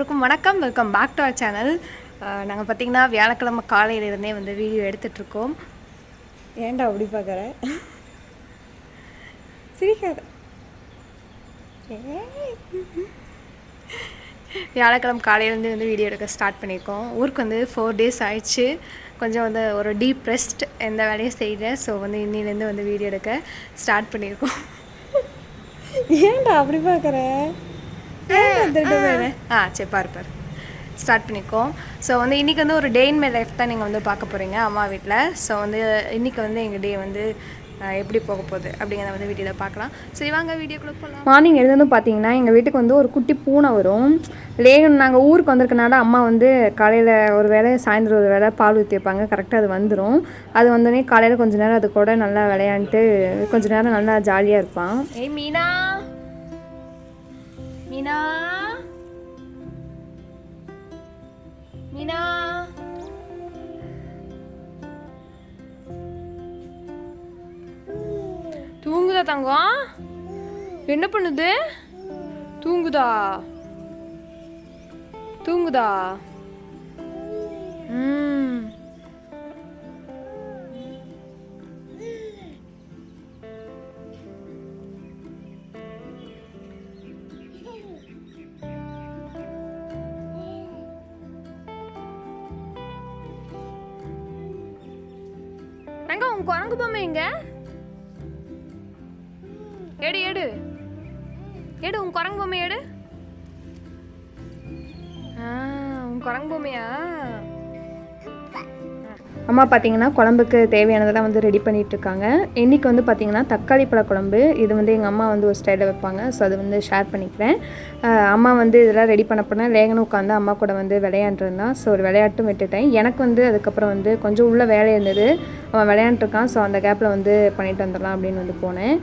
எல்லோருக்கும் வணக்கம். Welcome back to our channel. நாங்கள் பார்த்திங்கன்னா வியாழக்கிழமை காலையிலேருந்தே வந்து வீடியோ எடுத்துகிட்ருக்கோம். ஏன்டா அப்படி பார்க்குற? சிரிக்காத. வியாழக்கிழமை காலையிலேருந்து வந்து வீடியோ எடுக்க ஸ்டார்ட் பண்ணியிருக்கோம். ஊருக்கு வந்து 4 days ஆயிடுச்சு. கொஞ்சம் வந்து ஒரு டீப்ரெஸ்ட் எந்த வேலையும் செய்யல. ஸோ வந்து இன்னிலேருந்து வந்து வீடியோ எடுக்க ஸ்டார்ட் பண்ணியிருக்கோம். ஏன்டா அப்படி பார்க்குற? சரி பாரு ஸ்டார்ட் பண்ணிக்கோம். ஸோ வந்து இன்றைக்கி வந்து ஒரு டே இன் மை லைஃப் தான் நீங்கள் வந்து பார்க்க போகிறீங்க அம்மா வீட்டில். ஸோ வந்து இன்றைக்கி வந்து எங்கள் டே வந்து எப்படி போக போகுது அப்படிங்கிறத வந்து வீடியோவில் பார்க்கலாம். சரி வாங்க வீடியோக்குள்ளே போகலாம். மார்னிங் எழுந்து பார்த்தீங்கன்னா எங்கள் வீட்டுக்கு வந்து ஒரு குட்டி பூனை வரும். நாங்கள் ஊருக்கு வந்திருக்கனால அம்மா வந்து காலையில் ஒரு வேளை சாயந்தரம் ஒரு வேளை பால் ஊற்றி வைப்பாங்க. கரெக்டாக அது வந்துடும். அது வந்தோடனே காலையில் கொஞ்சம் நேரம் அது கூட நல்லா விளையாண்டுட்டு கொஞ்சம் நேரம் நல்லா ஜாலியாக இருப்பான். ஏய் மீனா மீனா மீனா தூங்குதா தங்கம்? என்ன பண்ணுது? தூங்குதா? எங்க உன் குரங்கு பொம்மை எங்க? எடு உன் குரங்கு பொம்மை எடு. உன் குரங்கு பொம்மையா? அம்மா பார்த்தீங்கன்னா குழம்புக்கு தேவையானதெல்லாம் வந்து ரெடி பண்ணிகிட்ருக்காங்க. இன்றைக்கி வந்து பார்த்திங்கன்னா தக்காளி பழ குழம்பு. இது வந்து எங்கள் அம்மா வந்து ஒரு ஸ்டைலில் வைப்பாங்க. ஸோ அது வந்து ஷேர் பண்ணிக்கிறேன். அம்மா வந்து இதெல்லாம் ரெடி பண்ண லேகனும் உட்காந்து அம்மா கூட வந்து விளையாண்டுருந்தான். ஸோ ஒரு விளையாட்டும் விட்டுட்டேன். எனக்கு வந்து அதுக்கப்புறம் வந்து கொஞ்சம் உள்ள வேலை இருந்தது. அவன் விளையாண்டுருக்கான். ஸோ அந்த கேப்பில் வந்து பண்ணிட்டு வந்துடலாம் அப்படின்னு வந்து போனேன்.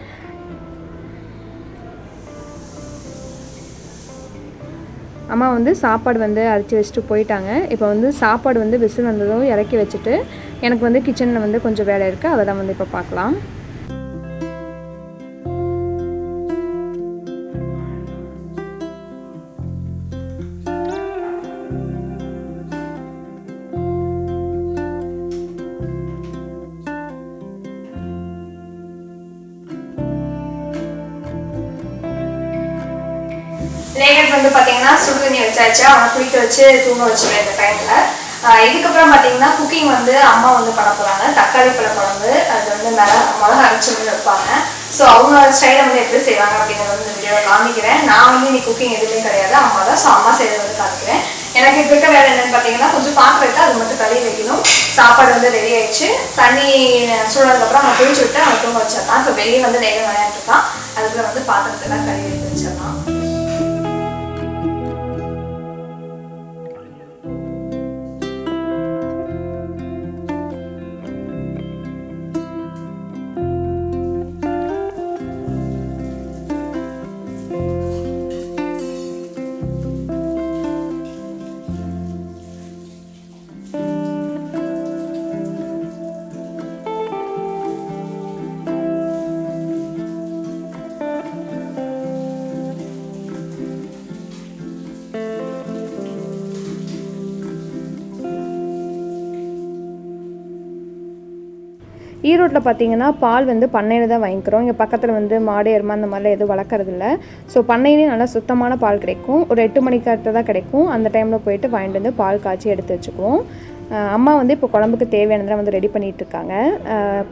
அம்மா வந்து சாப்பாடு வந்து அரைச்சி வச்சுட்டு போயிட்டாங்க. இப்போ வந்து சாப்பாடு வந்து விசில் வந்ததும் இறக்கி வச்சுட்டு எனக்கு வந்து கிச்சனில் வந்து கொஞ்சம் வேலை இருக்குது. அதை தான் வந்து இப்போ பார்க்கலாம். லேகன் வந்து பார்த்தீங்கன்னா சுடு தண்ணி வச்சாச்சு. அவனை குளிக்க வச்சு தூங்க வச்சுருவேன் இந்த டைமில். இதுக்கப்புறம் பார்த்தீங்கன்னா குக்கிங் வந்து அம்மா வந்து பண்ண போகிறாங்க. தக்காளி பழ குழம்பு. அது வந்து மிளகா அரைச்சி வந்து வைப்பாங்க. ஸோ அவங்க ஸ்டைலை வந்து எப்படி செய்வாங்க அப்படிங்கிறத வந்து இந்த வீடியோவில் காமிக்கிறேன். நான் வந்து இன்னைக்கு குக்கிங் எதுவுமே கிடையாது, அம்மா தான். ஸோ அம்மா செய்யறது வந்து காமிக்கிறேன். எனக்கு இப்போ இருக்க வேலை என்னென்னு பார்த்தீங்கன்னா கொஞ்சம் பாத்திரம் இருக்குது, அது மட்டும் கழுவி வைக்கணும். சாப்பாடு வந்து ரெடி ஆயிடுச்சு. தண்ணி சூடானதுக்கப்புறம் அவன் குளிச்சு விட்டு அவன் தூங்க வச்சிடலாம். இப்போ வெளியே வந்து லேகன் விளையாண்டுருக்கான். அதுக்குள்ள வந்து பாத்திரத்தெல்லாம் கழுவி எடுத்து வச்சிடலாம். ஈரோட்டில் பார்த்தீங்கன்னா பால் வந்து பண்ணையில் தான் வாங்கிக்கிறோம். இங்கே பக்கத்தில் வந்து மாடு எருமை அந்த மாதிரிலாம் எதுவும் வளர்க்குறதில்ல. ஸோ பண்ணையிலே நல்லா சுத்தமான பால் கிடைக்கும். ஒரு 8 மணிக்காட்ட தான் கிடைக்கும். அந்த டைமில் போயிட்டு வாங்கிட்டு வந்து பால் காய்ச்சி எடுத்து வச்சுக்குவோம். அம்மா வந்து இப்போ குழம்புக்கு தேவையானதெல்லாம் வந்து ரெடி பண்ணிகிட்டு இருக்காங்க.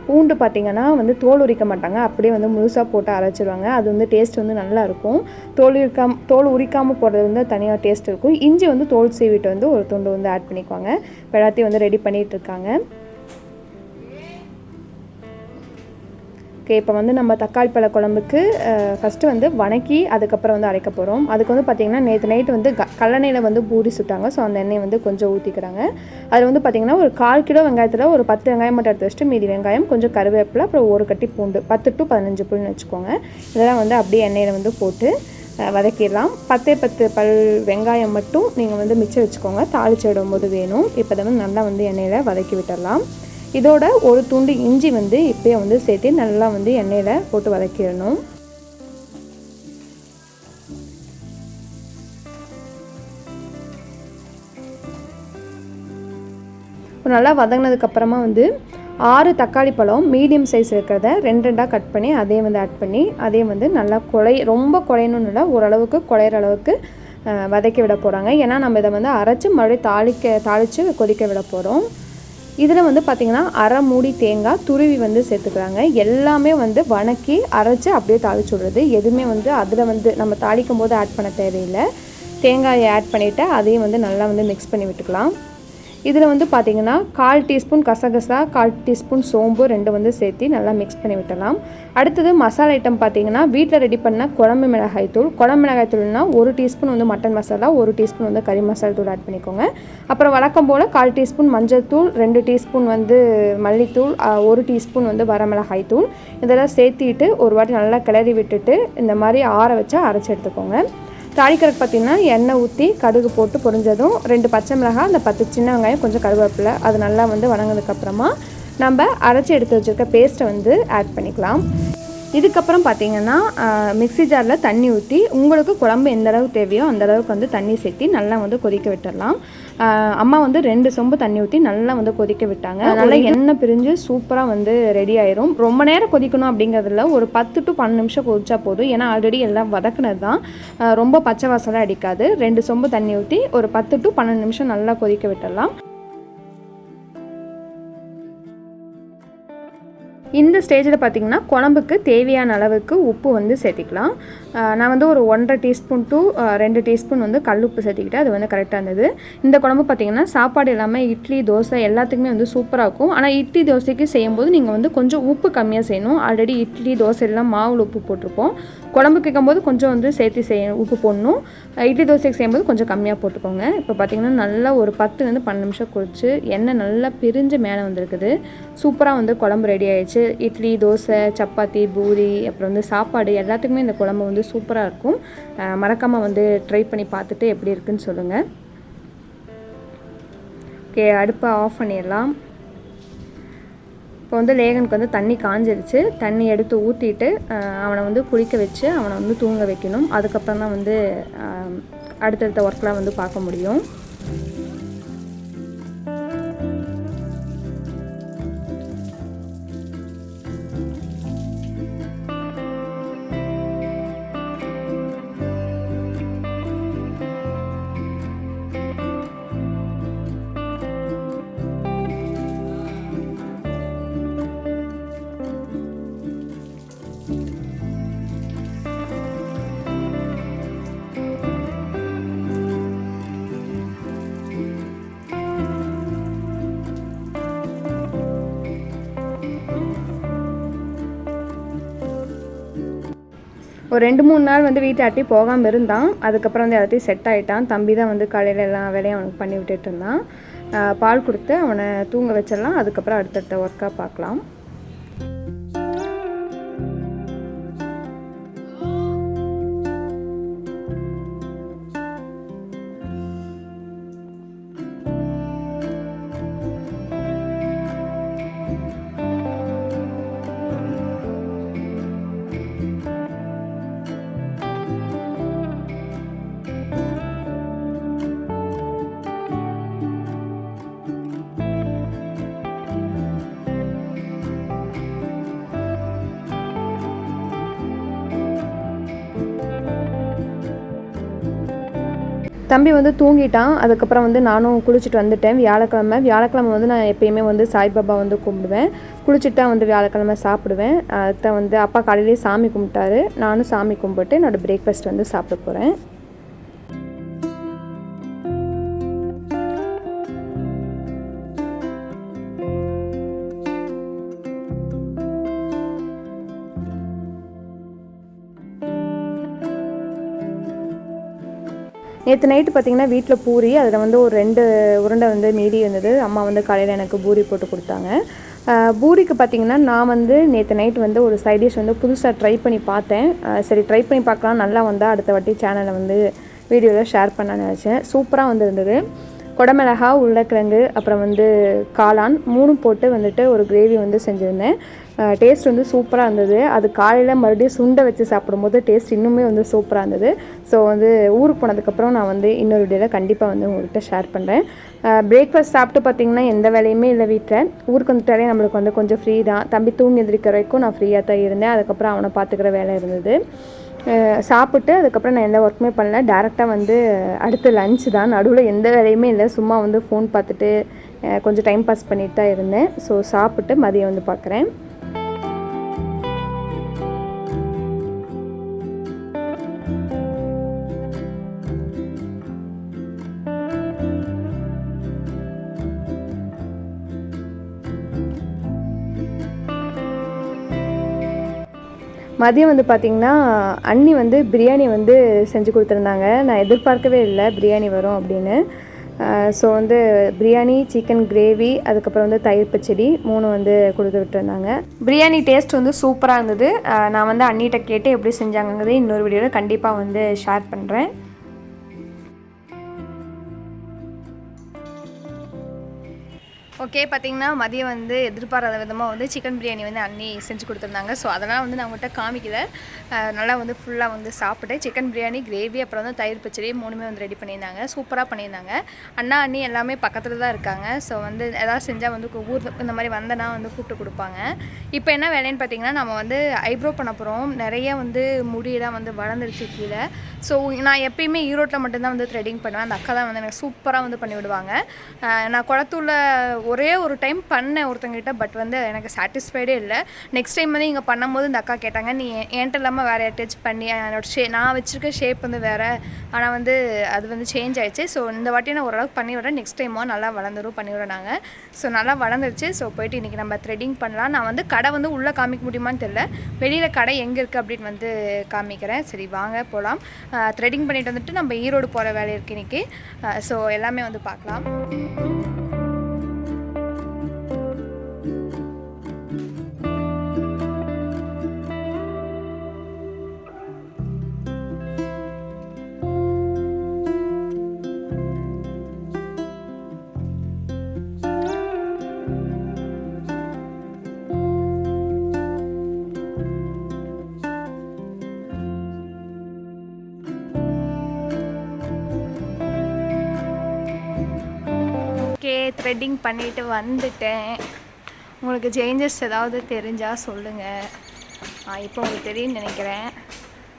பூண்டு பார்த்திங்கன்னா வந்து தோல் உரிக்க மாட்டாங்க, அப்படியே வந்து முழுசாக போட்டு அரைச்சிடுவாங்க. அது வந்து டேஸ்ட் வந்து நல்லாயிருக்கும். தோல் உரிக்காமல் போடுறது வந்து தனியாக டேஸ்ட் இருக்கும். இஞ்சி வந்து தோல் சீவிட்டு வந்து ஒரு துண்டு வந்து ஆட் பண்ணிக்குவாங்க. இப்போ எல்லாத்தையும் வந்து ரெடி பண்ணிகிட்டு இருக்காங்க. ஓகே, இப்போ வந்து நம்ம தக்காளி பழ குழம்புக்கு ஃபஸ்ட்டு வந்து வணக்கி அதுக்கப்புறம் வந்து அரைக்க போகிறோம். அதுக்கு வந்து பார்த்திங்கன்னா நேற்று நைட்டு வந்து கல்லெண்ணெயில் வந்து பூரி சுட்டாங்க. ஸோ அந்த எண்ணெய் வந்து கொஞ்சம் ஊற்றிக்கிறாங்க. அதில் வந்து பார்த்திங்கன்னா ஒரு 1/4 கிலோ வெங்காயத்தில் ஒரு 10 வெங்காயம் மட்டும் எடுத்து வச்சுட்டு மீதி வெங்காயம், கொஞ்சம் கருவேப்பிலை, அப்புறம் ஒரு கட்டி பூண்டு, 10 to 15 புல்னு வச்சுக்கோங்க. இதெல்லாம் வந்து அப்படியே எண்ணெயில் வந்து போட்டு வதக்கிடலாம். 10 பல் வெங்காயம் மட்டும் நீங்கள் வந்து மிச்சம் வச்சுக்கோங்க, தாளிச்சு விடும்போது வேணும். இப்போ அதை வந்து நல்லா வந்து எண்ணெயில் வதக்கி விட்டுடலாம். இதோட ஒரு துண்டு இஞ்சி வந்து இப்போயே வந்து சேர்த்து நல்லா வந்து எண்ணெயில் போட்டு வதக்கிடணும். நல்லா வதங்கினதுக்கப்புறமா வந்து 6 தக்காளி பழம் மீடியம் சைஸ் இருக்கிறத 2 கட் பண்ணி அதையும் வந்து ஆட் பண்ணி அதையும் வந்து நல்லா ரொம்ப குழையணும்னு இல்லை, ஓரளவுக்கு குழையிற அளவுக்கு வதக்கி விட போகிறாங்க. ஏன்னா நம்ம இதை வந்து அரைச்சி மறுபடியும் தாளித்து கொதிக்க விட போகிறோம். இதில் வந்து பார்த்திங்கன்னா அரை மூடி தேங்காய் துருவி வந்து சேர்த்துக்கிறாங்க. எல்லாமே வந்து வணக்கி அரைச்சி அப்படியே தாளிச்சு விடுறது. எதுவுமே வந்து அதில் வந்து நம்ம தாளிக்கும் போது ஆட் பண்ண தேவையில்லை. தேங்காயை ஆட் பண்ணிவிட்டு அதையும் வந்து நல்லா வந்து மிக்ஸ் பண்ணி விட்டுக்கலாம். இதில் வந்து பார்த்திங்கன்னா 1/4 டீஸ்பூன் கசகசா, 1/4 டீஸ்பூன் சோம்பு 2 வந்து சேர்த்து நல்லா மிக்ஸ் பண்ணி விட்டலாம். அடுத்தது மசாலா ஐட்டம் பார்த்திங்கன்னா வீட்டில் ரெடி பண்ண குழம்பு மிளகாய் தூள். குழம்பு மிளகாய் தூள்னா 1 டீஸ்பூன் வந்து மட்டன் மசாலா, 1 டீஸ்பூன் வந்து கறி மசாலா தூள் ஆட் பண்ணிக்கோங்க. அப்புறம் வழக்கம் போல் 1/4 டீஸ்பூன் மஞ்சள் தூள், 2 டீஸ்பூன் வந்து மல்லித்தூள், 1 டீஸ்பூன் வந்து வரமிளகாய் தூள் இதெல்லாம் சேர்த்திட்டு ஒரு வாட்டி நல்லா கிளறி விட்டுட்டு இந்த மாதிரி ஆற வச்சா அரைச்சி எடுத்துக்கோங்க. தாளிக்கிறதுக்கு பார்த்திங்கன்னா எண்ணெய் ஊற்றி கடுகு போட்டு பொரிஞ்சதும் 2 பச்சை மிளகாய், அந்த 10 சின்ன வெங்காயம், கொஞ்சம் கருவேப்பிலை அது நல்லா வந்து வணங்கினதுக்கப்புறமா நம்ம அரைச்சி எடுத்து வச்சுருக்க பேஸ்ட்டை வந்து ஆட் பண்ணிக்கலாம். இதுக்கப்புறம் பார்த்திங்கன்னா மிக்ஸி ஜாரில் தண்ணி ஊற்றி உங்களுக்கு குழம்பு எந்த அளவுக்கு தேவையோ அந்த அளவுக்கு வந்து தண்ணி சேர்த்து நல்லா வந்து கொதிக்க விட்டுடலாம். அம்மா வந்து 2 சொம்பு தண்ணி ஊற்றி நல்லா வந்து கொதிக்க விட்டாங்க. நல்லா எண்ணெய் பிரிஞ்சு சூப்பராக வந்து ரெடி ஆயிரும். ரொம்ப நேரம் கொதிக்கணும் அப்படிங்கிறதுல ஒரு 10 to 12 நிமிஷம் கொதிச்சா போதும். ஏன்னா ஆல்ரெடி எல்லாம் வதக்குனது தான், ரொம்ப பச்சை வாசனை அடிக்காது. 2 சொம்பு தண்ணி ஊற்றி ஒரு 10 to 12 நிமிஷம் நல்லா கொதிக்க விட்டுடலாம். இந்த ஸ்டேஜில் பார்த்திங்கன்னா குழம்புக்கு தேவையான அளவுக்கு உப்பு வந்து சேர்த்திக்கலாம். நான் வந்து ஒரு 1.5 டீஸ்பூன் to 2 டீஸ்பூன் வந்து கல் உப்பு சேர்த்திக்கிட்டேன். அது வந்து கரெக்டாக இருந்தது. இந்த குழம்பு பார்த்திங்கன்னா சாப்பாடு இல்லாமல் இட்லி தோசை எல்லாத்துக்குமே வந்து சூப்பராக இருக்கும். ஆனால் இட்லி தோசைக்கு செய்யும்போது நீங்கள் வந்து கொஞ்சம் உப்பு கம்மியாக செய்யணும். ஆல்ரெடி இட்லி தோசை எல்லாம் மாவில் உப்பு போட்டிருப்போம். குழம்பு கேட்கும்போது கொஞ்சம் வந்து சேர்த்து உப்பு போடணும். இட்லி தோசைக்கு செய்யும்போது கொஞ்சம் கம்மியாக போட்டுக்கோங்க. இப்போ பார்த்திங்கன்னா நல்லா ஒரு 10-12 நிமிஷம் கொதிச்சு எண்ணெய் நல்லா பிரிஞ்சு மேலே வந்துருக்குது. சூப்பராக வந்து குழம்பு ரெடி ஆயிடுச்சு. இட்லி தோசை சப்பாத்தி பூரி அப்புறம் வந்து சாப்பாடு எல்லாத்துக்குமே இந்த குழம்பு வந்து சூப்பராக இருக்கும். மறக்காமல் வந்து ட்ரை பண்ணி பார்த்துட்டு எப்படி இருக்குன்னு சொல்லுங்கள். ஓகே, அடுப்பை ஆஃப் பண்ணிடலாம். இப்போ வந்து லேகனுக்கு வந்து தண்ணி காஞ்சிருச்சு. தண்ணி எடுத்து ஊற்றிட்டு அவனை வந்து குளிக்க வச்சு அவனை வந்து தூங்க வைக்கணும். அதுக்கப்புறம் தான் வந்து அடுத்தடுத்த ஒர்க்லாம் வந்து பார்க்க முடியும். ஒரு 2-3 நாள் வந்து வீட்டை அட்டி போகாமல் இருந்தான். அதுக்கப்புறம் வந்து எல்லாத்தையும் செட் ஆகிட்டான். தம்பி தான் வந்து காலையில் எல்லாம் வேலையும் அவனுக்கு பண்ணி விட்டுட்டு இருந்தான். பால் கொடுத்து அவனை தூங்க வச்சிடலாம். அதுக்கப்புறம் அடுத்தடுத்த ஒர்க்காக பார்க்கலாம். தம்பி வந்து தூங்கிட்டான். அதுக்கப்புறம் வந்து நானும் குளிச்சுட்டு வந்துட்டேன். வியாழக்கிழமை வந்து நான் எப்பயுமே வந்து சாய்பாபா வந்து கும்பிடுவேன். குளிச்சுட்டா வந்து வியாழக்கிழமை சாப்பிடுவேன். அதுதான் வந்து அப்பா காலையிலேயே சாமி கும்பிட்டாரு. நானும் சாமி கும்பிட்டு என்னோடய பிரேக்ஃபாஸ்ட் வந்து சாப்பிட போகிறேன். நேற்று நைட்டு பார்த்திங்கன்னா வீட்டில் பூரி, அதில் வந்து ஒரு 2 உருண்டை வந்து மீதி இருந்தது. அம்மா வந்து காலையில் எனக்கு பூரி போட்டு கொடுத்தாங்க. பூரிக்கு பார்த்திங்கன்னா நான் வந்து நேற்று நைட்டு வந்து ஒரு சைட் டிஷ் வந்து புதுசாக ட்ரை பண்ணி பார்த்தேன். சரி ட்ரை பண்ணி பார்க்கலாம், நல்லா வந்தால் அடுத்த வாட்டி சேனலில் வந்து வீடியோவில் ஷேர் பண்ண நினச்சேன். சூப்பராக வந்துருந்தது. குடமிளகா, உருளைக்கிழங்கு, அப்புறம் வந்து காளான் 3 போட்டு வந்துட்டு ஒரு கிரேவி வந்து செஞ்சுருந்தேன். டேஸ்ட் வந்து சூப்பராக இருந்தது. அது காலையில் மறுபடியும் சுண்டை வச்சு சாப்பிடும்போது டேஸ்ட் இன்னுமே வந்து சூப்பராக இருந்தது. ஸோ வந்து ஊருக்கு போனதுக்கப்புறம் நான் வந்து இன்னொரு வீடியோவில் கண்டிப்பாக வந்து உங்கள்கிட்ட ஷேர் பண்ணுறேன். பிரேக்ஃபாஸ்ட் சாப்பிட்டு பார்த்திங்கன்னா எந்த வேலையுமே இல்லை வீட்டில். ஊருக்கு வந்துட்டாலே நம்மளுக்கு வந்து கொஞ்சம் ஃப்ரீ தான். தம்பி தூங்கி எந்திரிக்கிற வரைக்கும் நான் ஃப்ரீயாக தான் இருந்தேன். அதுக்கப்புறம் அவனை பார்த்துக்கிற வேலை இருந்தது. சாப்பிட்டு அதுக்கப்புறம் நான் எந்த ஒர்க்குமே பண்ணல. டேரெக்டாக வந்து அடுத்து லன்ச் தான். நடுவில் எந்த வேலையுமே இல்லை. சும்மா வந்து ஃபோன் பார்த்துட்டு கொஞ்சம் டைம் பாஸ் பண்ணிட்டு தான் இருந்தேன். ஸோ சாப்பிட்டு மதியம் வந்து பார்க்குறேன். மதியம் வந்து பார்த்திங்கன்னா அண்ணி வந்து பிரியாணி வந்து செஞ்சு கொடுத்துருந்தாங்க. நான் எதிர்பார்க்கவே இல்லை பிரியாணி வரும் அப்படின்னு. ஸோ வந்து பிரியாணி, சிக்கன் கிரேவி, அதுக்கப்புறம் வந்து தயிர் பச்சடி 3 வந்து கொடுத்து விட்டுருந்தாங்க. பிரியாணி டேஸ்ட் வந்து சூப்பராக இருந்தது. நான் வந்து அண்ணிகிட்ட கேட்டு எப்படி செஞ்சாங்கிறது இன்னொரு வீடியோவில் கண்டிப்பாக வந்து ஷேர் பண்ணுறேன். ஓகே, பார்த்திங்கன்னா மதியம் வந்து எதிர்பாராத விதமாக வந்து சிக்கன் பிரியாணி வந்து அண்ணி செஞ்சு கொடுத்துருந்தாங்க. ஸோ அதெல்லாம் வந்து நான் உங்கள்கிட்ட காமிக்கல. நல்லா வந்து ஃபுல்லாக வந்து சாப்பிட்டேன். சிக்கன் பிரியாணி, கிரேவி, அப்புறம் வந்து தயிர் பச்சடி 3மே வந்து ரெடி பண்ணியிருந்தாங்க. சூப்பராக பண்ணியிருந்தாங்க. அண்ணா அண்ணி எல்லாமே பக்கத்தில் தான் இருக்காங்க. ஸோ வந்து எதாவது செஞ்சால் வந்து ஊர் இந்த மாதிரி வந்தனா வந்து கூப்பிட்டு கொடுப்பாங்க. இப்போ என்ன வேலைன்னு பார்த்திங்கன்னா நம்ம வந்து ஐப்ரோ பண்ண போகிறோம். நிறைய வந்து முடியெல்லாம் வந்து வளர்ந்துருச்சு கீழே. ஸோ நான் எப்பயுமே ஈரோட்டில் மட்டும்தான் வந்து த்ரெட்டிங் பண்ணுவேன். அந்த அக்கா தான் வந்து எனக்கு சூப்பராக வந்து பண்ணி விடுவாங்க. நான் குளத்தூரில் ஒரே ஒரு டைம் பண்ணேன் ஒருத்தங்கிட்ட. பட் வந்து எனக்கு சாட்டிஸ்ஃபைடே இல்லை. நெக்ஸ்ட் டைம் வந்து இங்கே பண்ணும்போது இந்த அக்கா கேட்டாங்க, நீ என்கிட்ட இல்லாமல் வேறு யார்ட்டாச்சும் பண்ணி என்னோட நான் வச்சுருக்க ஷேப் வந்து வேறு, ஆனால் வந்து அது வந்து சேஞ்ச் ஆகிடுச்சு. ஸோ இந்த வாட்டி நான் ஓரளவுக்கு பண்ணி விடுறேன். நெக்ஸ்ட் டைமாக நல்லா வளர்ந்துரும் பண்ணி விடுறாங்க. ஸோ நல்லா வளர்ந்துருச்சு. ஸோ போய்ட்டு இன்றைக்கி நம்ம த்ரெட்டிங் பண்ணலாம். நான் வந்து கடை வந்து உள்ளே காமிக்க முடியுமான்னு தெரியல. வெளியில் கடை எங்கே இருக்குது அப்படின்னு வந்து காமிக்கிறேன். சரி வாங்க போகலாம். த்ரெட்டிங் பண்ணிட்டு வந்துட்டு நம்ம ஈரோடு போகிற வேலை இருக்குது இன்றைக்கி. ஸோ எல்லாமே வந்து பார்க்கலாம். த்ரெட்டிங் பண்ணிவிட்டு வந்துட்டேன். உங்களுக்கு சேஞ்சஸ் ஏதாவது தெரிஞ்சால் சொல்லுங்கள். இப்போ உங்களுக்கு தெரியும்னு நினைக்கிறேன்.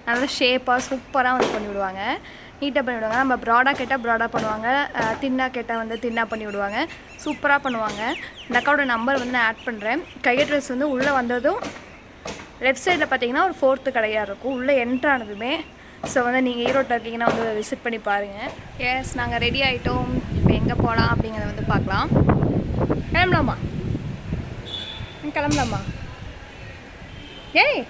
நல்லா ஷேப்பாக சூப்பராக வந்து பண்ணிவிடுவாங்க. நீட்டாக பண்ணிவிடுவாங்க. நம்ம ப்ராடாக கேட்டால் ப்ராடாக பண்ணுவாங்க. தின்னாக கேட்டால் வந்து தின்னாக பண்ணி விடுவாங்க. சூப்பராக பண்ணுவாங்க. இந்த அக்காவோட நம்பர் வந்து நான் ஆட் பண்ணுறேன். கையை ட்ரெஸ் வந்து உள்ளே வந்ததும் லெஃப்ட் சைடில் பார்த்தீங்கன்னா ஒரு 4th கடையாக இருக்கும். உள்ளே என்ட்ரானதுமே. ஸோ வந்து நீங்கள் ஈரோட்டில் இருக்கீங்கன்னா வந்து விசிட் பண்ணி பாருங்கள். எஸ், நாங்கள் ரெடி ஆகிட்டோம். இப்போ எங்கே போகலாம் அப்படிங்கிறத வந்து பார்க்கலாம். கிளம்பலாமா? ஏய்,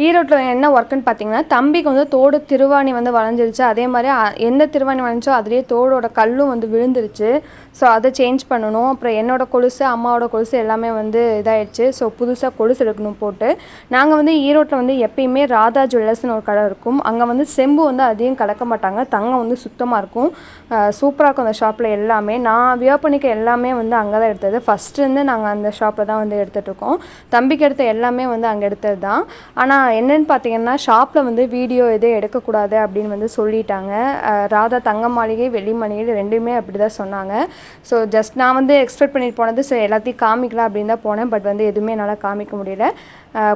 ஈரோட்டில் என்ன ஒர்க்குன்னு பார்த்தீங்கன்னா, தம்பிக்கு வந்து தோடு திருவாணி வந்து வளைஞ்சிருச்சு. அதே மாதிரி எந்த திருவாணி வளைஞ்சோ அதுலேயே தோடோட கல்லும் வந்து விழுந்துருச்சு. ஸோ அதை சேஞ்ச் பண்ணணும். அப்புறம் என்னோடய கொலுசு, அம்மாவோட கொலுசு எல்லாமே வந்து இதாகிடுச்சு. ஸோ புதுசாக கொலுசு எடுக்கணும் போட்டு. நாங்கள் வந்து ஈரோட்டில் வந்து எப்பயுமே ராதா ஜுவல்லர்ஸ்னு ஒரு கடை இருக்கும். அங்கே வந்து செம்பு வந்து அதிகம் கலக்க மாட்டாங்க. தங்கம் வந்து சுத்தமாக இருக்கும். சூப்பராக இருக்கும் அந்த ஷாப்பில் எல்லாமே. நான் வியர் பண்ணிக்க எல்லாமே வந்து அங்கே தான் எடுத்தது. ஃபஸ்ட்டுருந்து நாங்கள் அந்த ஷாப்பில் தான் வந்து எடுத்துகிட்ருக்கோம். தம்பிக்கு எடுத்த எல்லாமே வந்து அங்கே எடுத்தது தான். ஆனால் என்னென்னு பார்த்தீங்கன்னா, ஷாப்பில் வந்து வீடியோ எதுவும் எடுக்கக்கூடாது அப்படின்னு வந்து சொல்லிட்டாங்க. ராதா தங்க மாளிகை, வெள்ளி மாளிகை ரெண்டுமே அப்படி தான் சொன்னாங்க. ஸோ ஜஸ்ட் நான் வந்து எக்ஸ்பெக்ட் பண்ணிட்டு போனது ஸோ எல்லாத்தையும் காமிக்கலாம் அப்படின்னு தான் போனேன். பட் வந்து எதுவுமே என்னால் காமிக்க முடியல.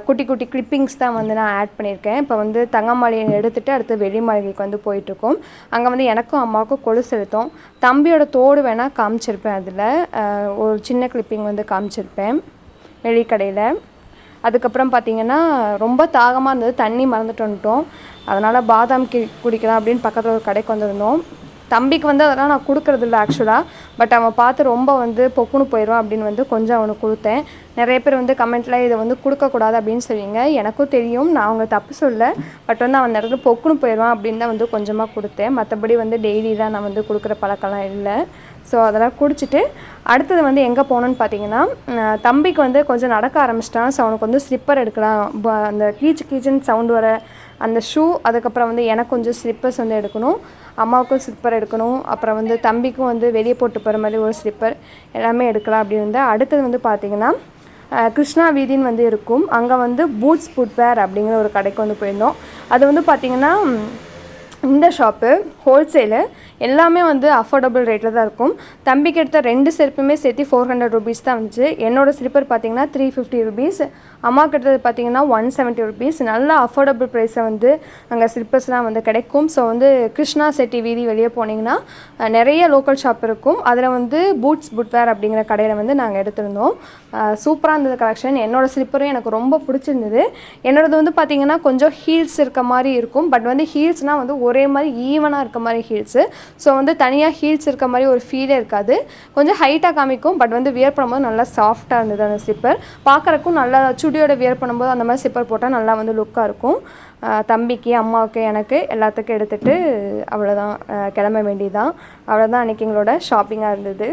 குட்டி குட்டி கிளிப்பிங்ஸ் தான் வந்து நான் ஆட் பண்ணியிருக்கேன். இப்போ வந்து தங்க மாளிகை எடுத்துகிட்டு அடுத்து வெள்ளி மாளிகைக்கு வந்து போயிட்டுருக்கோம். அங்கே வந்து எனக்கும் அம்மாவுக்கும் கொலுசு எடுத்தோம். தம்பியோட தோடு வேணால் காமிச்சிருப்பேன். அதில் ஒரு சின்ன கிளிப்பிங் வந்து காமிச்சிருப்பேன் வெளிக்கடையில். அதுக்கப்புறம் பார்த்திங்கன்னா ரொம்ப தாகமாக இருந்தது. தண்ணி மறந்துட்டு வந்துட்டோம். அதனால் பாதாம் குடிக்கலாம் அப்படின்னு பக்கத்தில் ஒரு கடைக்கு வந்திருந்தோம். தம்பிக்கு வந்து அதெல்லாம் நான் கொடுக்குறதில்ல ஆக்சுவலாக. பட் அவன் பார்த்து ரொம்ப வந்து பொக்குன்னு போயிடும் அப்படின்னு வந்து கொஞ்சம் அவனுக்கு கொடுத்தேன். நிறைய பேர் வந்து கமெண்ட்டில் இதை வந்து கொடுக்கக்கூடாது அப்படின்னு சொல்லுவீங்க. எனக்கும் தெரியும், நான் அவங்க தப்பு சொல்ல. பட் வந்து அவன் இடத்துல பொக்குன்னு போயிடுவான் அப்படின்னு தான் வந்து கொஞ்சமாக கொடுத்தேன். மற்றபடி வந்து டெய்லிலாம் நான் வந்து கொடுக்குற பழக்கம்லாம் இல்லை. ஸோ அதெல்லாம் குடிச்சிட்டு அடுத்தது வந்து எங்கே போகணுன்னு பார்த்தீங்கன்னா, தம்பிக்கு வந்து கொஞ்சம் நடக்க ஆரம்பிச்சிட்டான். ஸோ அவனுக்கு வந்து ஸ்லிப்பர் எடுக்கலாம். அந்த கீச்சுன்னு சவுண்டு வர அந்த ஷூ, அதுக்கப்புறம் வந்து எனக்கு கொஞ்சம் ஸ்லிப்பர்ஸ் வந்து எடுக்கணும். அம்மாவுக்கும் ஸ்லிப்பர் எடுக்கணும். அப்புறம் வந்து தம்பிக்கும் வந்து வெளியே போட்டு போகிற மாதிரி ஒரு ஸ்லிப்பர் எல்லாமே எடுக்கலாம் அப்படின்னு வந்து. அடுத்தது வந்து பார்த்திங்கன்னா கிருஷ்ணா வீதின்னு வந்து இருக்கும். அங்கே வந்து பூட்ஸ் ஃபுட்வேர் அப்படிங்கிற ஒரு கடைக்கு வந்து போயிருந்தோம். அது வந்து பார்த்திங்கன்னா இந்த ஷாப்பு ஹோல்சேலு, எல்லாமே வந்து அஃபோர்டபுள் ரேட்டில் தான் இருக்கும். தம்பிக்கு எடுத்த 2 செருப்புமே சேர்த்து 400 ருபீஸ் தான் வந்துச்சு. என்னோடய ஸ்லிப்பர் பார்த்திங்கன்னா 350 ருபீஸ், அம்மாவுக்கு எடுத்தது பார்த்திங்கன்னா 170 ருபீஸ். நல்ல அஃபோர்டபுள் ப்ரைஸில் வந்து அங்கே ஸ்லிப்பர்ஸ்லாம் வந்து கிடைக்கும். ஸோ வந்து கிருஷ்ணா செட்டி வீதி வெளியே போனீங்கன்னா நிறைய லோக்கல் ஷாப் இருக்கும். அதில் வந்து பூட்ஸ் ஃபுட்வேர் அப்படிங்கிற கடையில் வந்து நாங்கள் எடுத்திருந்தோம். சூப்பராக இருந்தது கலெக்ஷன். என்னோடய ஸ்லிப்பரும் எனக்கு ரொம்ப பிடிச்சிருந்தது. என்னோடது வந்து பார்த்திங்கன்னா கொஞ்சம் ஹீல்ஸ் இருக்க மாதிரி இருக்கும். பட் வந்து ஹீல்ஸ்னால் வந்து ஒரே மாதிரி ஈவனாக இருக்க மாதிரி ஹீல்ஸு. ஸோ வந்து தனியாக ஹீல்ஸ் இருக்க மாதிரி ஒரு ஃபீலே இருக்காது. கொஞ்சம் ஹைட்டாக காமிக்கும். பட் வந்து வியர் பண்ணும்போது நல்லா சாஃப்டாக இருந்தது அந்த ஸ்லிப்பர். பார்க்குறக்கும் நல்லா சுடியோட வியர் பண்ணும்போது அந்த மாதிரி ஸ்லிப்பர் போட்டால் நல்லா வந்து லுக்காக இருக்கும். தம்பிக்கு, அம்மாவுக்கு, எனக்கு எல்லாத்துக்கும் எடுத்துகிட்டு அவ்வளோதான், கிளம்ப வேண்டியதான். அவ்வளோதான் அன்றைக்கி எங்களோட ஷாப்பிங்காக இருந்தது.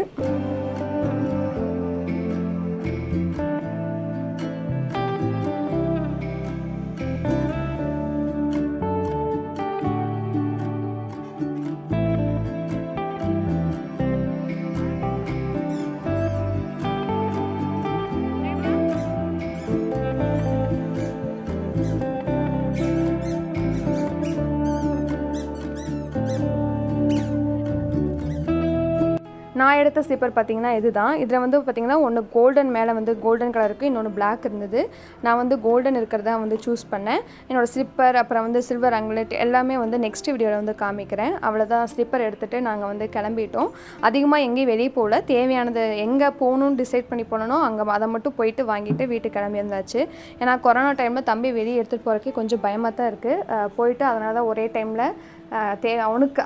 நான் எடுத்த ஸ்லிப்பர் பார்த்திங்கன்னா இதுதான். இதில் வந்து பார்த்திங்கன்னா ஒன்று கோல்டன், மேலே வந்து கோல்டன் கலர் இருக்குது, இன்னொன்று பிளாக் இருந்தது. நான் வந்து கோல்டன் இருக்கிறதா வந்து சூஸ் பண்ணேன். என்னோடய ஸ்லிப்பர் அப்புறம் வந்து சில்வர் அங்க்லெட் எல்லாமே வந்து நெக்ஸ்ட் வீடியோவில் வந்து காமிக்கிறேன். அவ்வளோதான், ஸ்லிப்பர் எடுத்துகிட்டு நாங்கள் வந்து கிளம்பிட்டோம். அதிகமாக எங்கேயும் வெளியே போகல. தேவையானது எங்கே போகணுன்னு டிசைட் பண்ணி போனோம் அங்கே அதை மட்டும் போயிட்டு வாங்கிட்டு வீட்டுக்கு கிளம்பி வந்தாச்சு. ஏன்னா கொரோனா டைமில் தம்பி வெளியே எடுத்துகிட்டு போகிறதுக்கு கொஞ்சம் பயமாக தான் இருக்குது. போயிட்டு அதனால தான் ஒரே டைமில்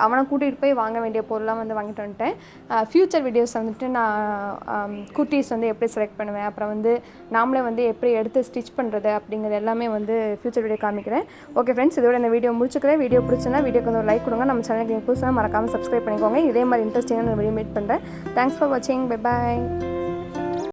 அவனை கூட்டிகிட்டு போய் வாங்க வேண்டிய பொருளாக வந்து வாங்கிட்டு வந்துட்டேன். ஃப்யூச்சர் வீடியோஸ் வந்துட்டு நான் குர்த்திஸ் வந்து எப்படி செலக்ட் பண்ணுவேன், அப்புறம் வந்து நாமளே வந்து எப்படி எடுத்து ஸ்டிச் பண்ணுறது அப்படிங்கிறது எல்லாமே வந்து ஃப்யூச்சர் வீடியோ காமிக்கிறேன். ஓகே ஃப்ரெண்ட்ஸ், இதோட இந்த வீடியோ முடிச்சுக்கிறேன். வீடியோ பிடிச்சுன்னா வீடியோக்கு வந்து ஒரு லைக் கொடுங்க. நம்ம சேனலுக்கு புதுசாக மறக்காமல் சப்ஸ்கிரைப் பண்ணிக்கோங்க. இதே மாதிரி இன்ட்ரெஸ்டிங்கான வீடியோ மீட் பண்ணுறேன். தேங்க்ஸ் ஃபார் வாட்சிங். Bye bye.